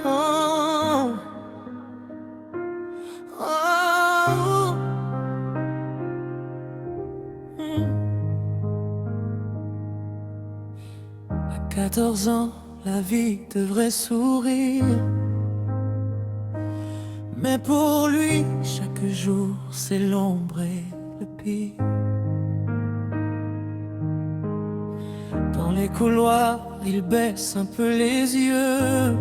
Oh, oh, À 14 ans, la vie devrait sourire. Mais pour lui, chaque jour, c'est l'ombre et le pire. Dans les couloirs, il baisse un peu les yeux.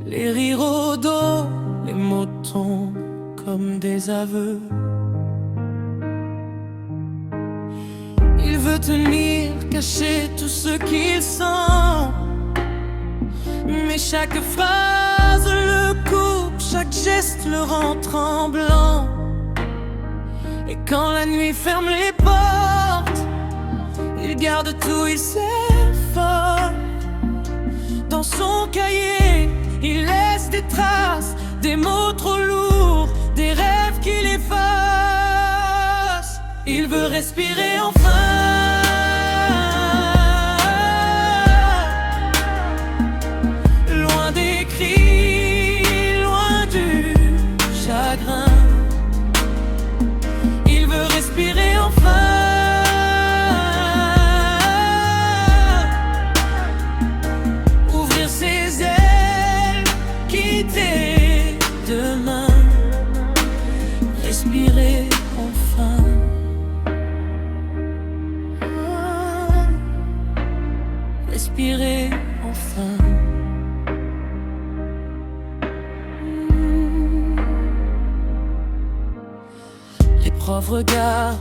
Les rires au dos, les mots tombent comme des aveux. Il veut tenir, cacher tout ce qu'il sent. Mais chaque phrase le coupe, chaque geste le rend tremblant. Et quand la nuit ferme les portes, il garde tout, il s'efforce. Dans son cahier, il laisse des traces, des mots trop lourds, des rêves qu'il efface. Il veut respirer enfin. Loin des cris, loin du chagrin. Il veut respirer enfin. Ouvrir ses ailes, quitter demain. Respirer enfin. Respirer enfin. Les profs regardent,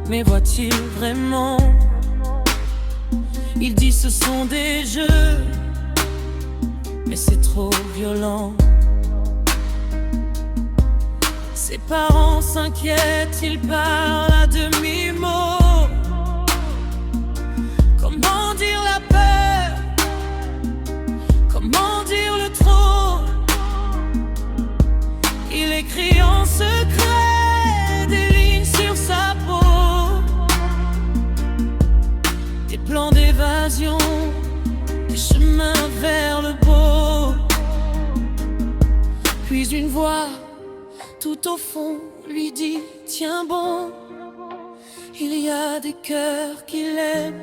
mais voient-ils vraiment? Ils disent ce sont des jeux, mais c'est trop violent. Ses parents s'inquiètent, ils parlent à demi-mot. Comment dire la peur? Comment dire le trop? Il écrit en secret des lignes sur sa peau, des plans d'évasion, des chemins vers le beau. Puis une voix tout au fond lui dit: tiens bon, il y a des cœurs qu'il aime.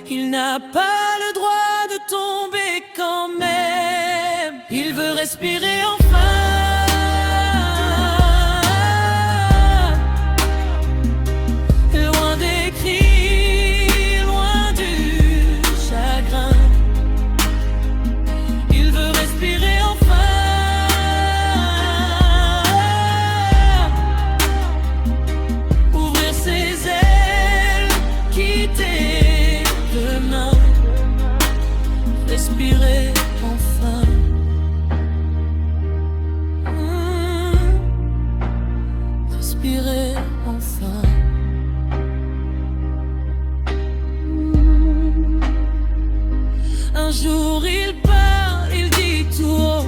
Il n'a pas le droit de tomber quand même. Il veut respirer enfin. Loin des cris, loin du chagrin. Il veut respirer enfin. Ouvrir ses ailes, quitter demain. Respirer enfin. Respirer enfin. Un jour il part, il dit tout haut,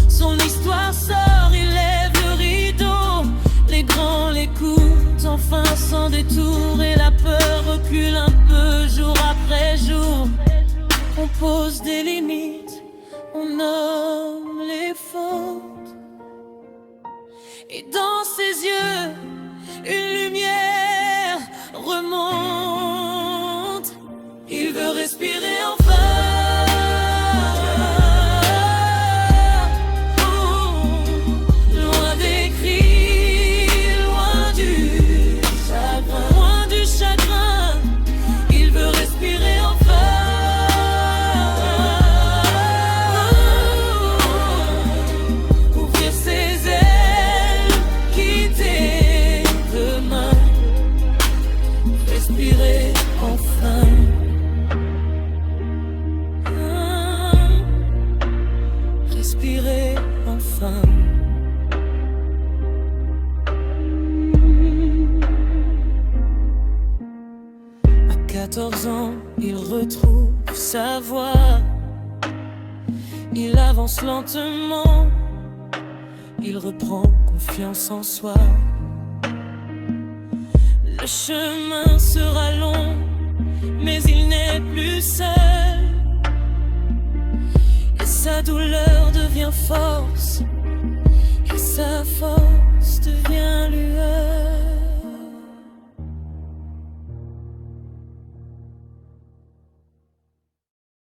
son histoire sort, il lève le rideau. Les grands l'écoutent enfin sans détour, et la peur recule un peu jour après jour. On pose des limites, on nomme les fautes. Et dans ses yeux, une lumière remonte. Il veut respirer enfin. Loin des cris, loin du chagrin, loin du chagrin. Il veut respirer enfin. Ouvrir ses ailes, quitter demain. Respirer enfin. Respirer enfin. À 14 ans, il retrouve sa voix. Il avance lentement, il reprend confiance en soi. Le chemin sera long, mais il n'est plus seul. Et sa douleur devient force, et sa force